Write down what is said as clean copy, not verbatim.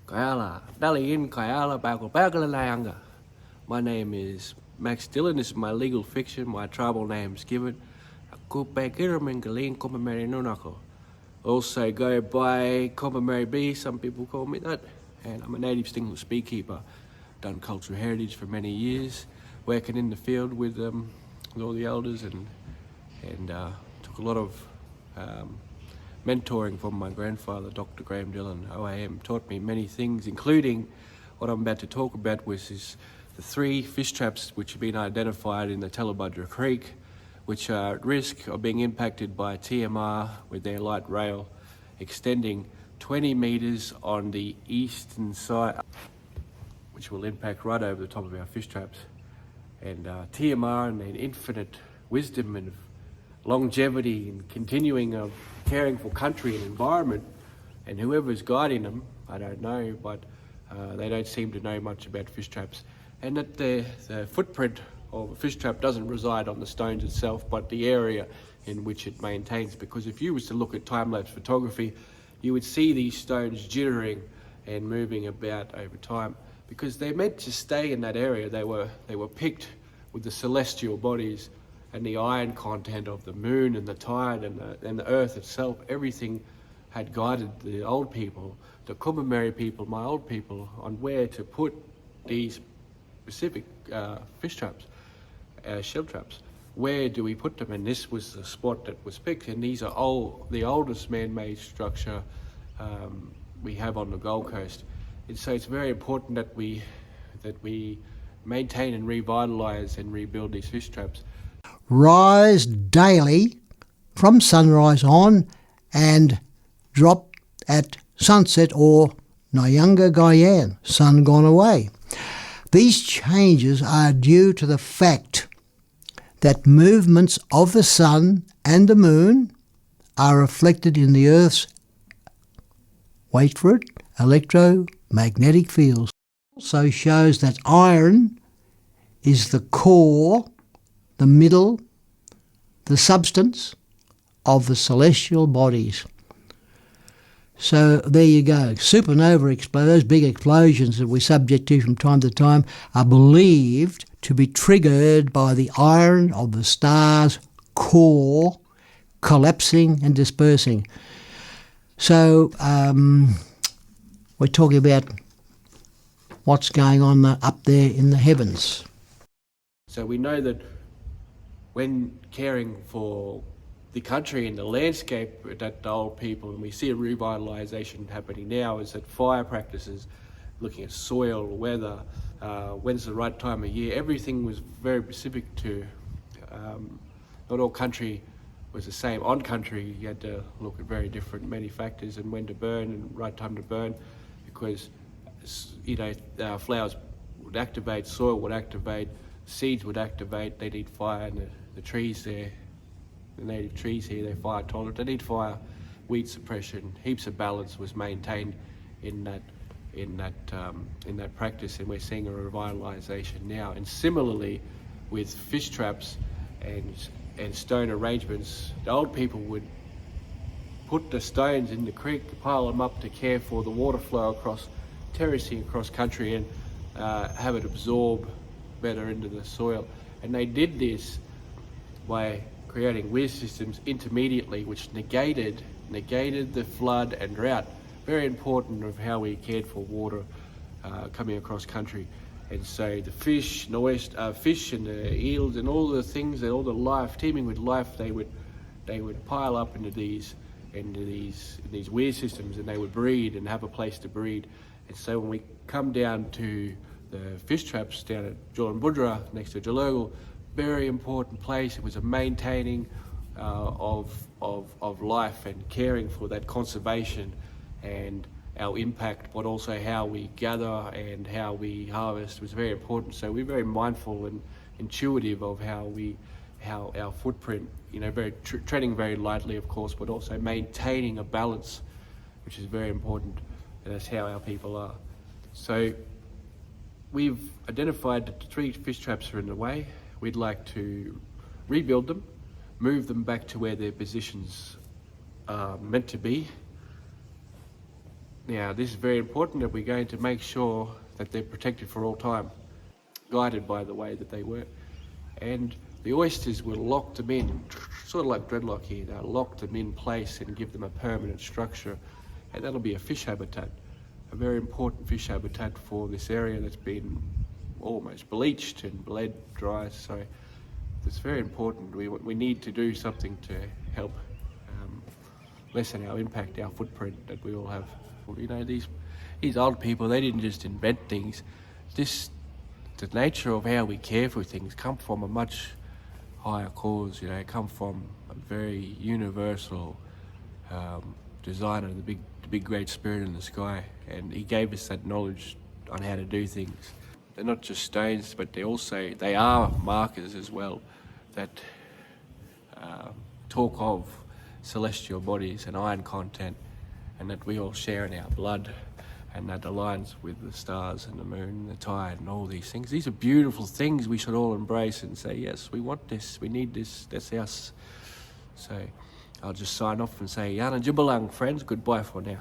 Kayala, Daliin Kayala Bagalalayanga. My name is Max Dillon. This is my legal fiction. My tribal name's given. Also go by Kombumerri People. Some people call me that. And I'm a native stingless beekeeper. Done cultural heritage for many years, working in the field with all the elders and took a lot of mentoring from my grandfather, Dr. Graham Dillon, OAM, taught me many things, including what I'm about to talk about, which is the 3 fish traps which have been identified in the Tallebudgera Creek, which are at risk of being impacted by TMR with their light rail extending 20 metres on the eastern side, which will impact right over the top of our fish traps. And TMR and their infinite wisdom and longevity and continuing of caring for country and environment, and whoever's guiding them, I don't know, but they don't seem to know much about fish traps. And that the footprint of a fish trap doesn't reside on the stones itself, but the area in which it maintains. Because if you was to look at time-lapse photography, you would see these stones jittering and moving about over time, because they're meant to stay in that area. They were picked with the celestial bodies and the iron content of the moon and the tide and the earth itself. Everything had guided the old people, the Kombumerri people, my old people, on where to put these specific fish traps, shell traps. Where do we put them? And this was the spot that was picked. And these are the oldest man-made structure we have on the Gold Coast. And so it's very important that we maintain and revitalise and rebuild these fish traps. Rise daily from sunrise on and drop at sunset or Nyanga Gaian, sun gone away. These changes are due to the fact that movements of the sun and the moon are reflected in the Earth's, wait for it, electromagnetic fields. Also shows that iron is the core, the middle, the substance of the celestial bodies. So there you go. Supernova those big explosions that we're subject to from time to time are believed to be triggered by the iron of the star's core collapsing and dispersing. So we're talking about what's going on up there in the heavens. So we know that when caring for the country and the landscape that the old people, and we see a revitalisation happening now, is that fire practices, looking at soil, weather, when's the right time of year, everything was very specific to, not all country was the same. On country, you had to look at very different many factors and when to burn and right time to burn, because flowers would activate, soil would activate, seeds would activate, they need fire, and the trees there, the native trees here, they're fire tolerant, they need fire, weed suppression, heaps of balance was maintained in that practice, and we're seeing a revitalisation now. And similarly with fish traps and stone arrangements, the old people would put the stones in the creek, pile them up to care for the water flow across terracing across country and have it absorb better into the soil. And they did this by creating weir systems intermediately, which negated the flood and drought. Very important of how we cared for water coming across country. And so the fish and the eels and all the things, all the life, teeming with life, they would pile up into these weir systems, and they would breed and have a place to breed. And so when we come down to the fish traps down at Tallebudgera next to Jalurgal, very important place. It was a maintaining of life and caring for that conservation and our impact, but also how we gather and how we harvest was very important. So we're very mindful and intuitive of how our footprint, treading very lightly, of course, but also maintaining a balance, which is very important. And that's how our people are. So we've identified that the 3 fish traps are in the way. We'd like to rebuild them, move them back to where their positions are meant to be, Now, this is very important that we're going to make sure that they're protected for all time, guided by the way that they work. And the oysters will lock them in, sort of like dreadlock here. They'll lock them in place and give them a permanent structure, and that'll be a fish habitat, a very important fish habitat for this area that's been almost bleached and bled dry. So it's very important. We need to do something to help lessen our impact, our footprint that we all have. You know, these old people, they didn't just invent things. The nature of how we care for things come from a much higher cause. You know, come from a very universal designer, the big great spirit in the sky, and he gave us that knowledge on how to do things. They're not just stones, but they are markers as well that talk of celestial bodies and iron content, and that we all share in our blood, and that aligns with the stars and the moon and the tide and all these things. These are beautiful things we should all embrace and say, yes, we want this, we need this, that's us. So I'll just sign off and say, Yana Jibbalang, friends, goodbye for now.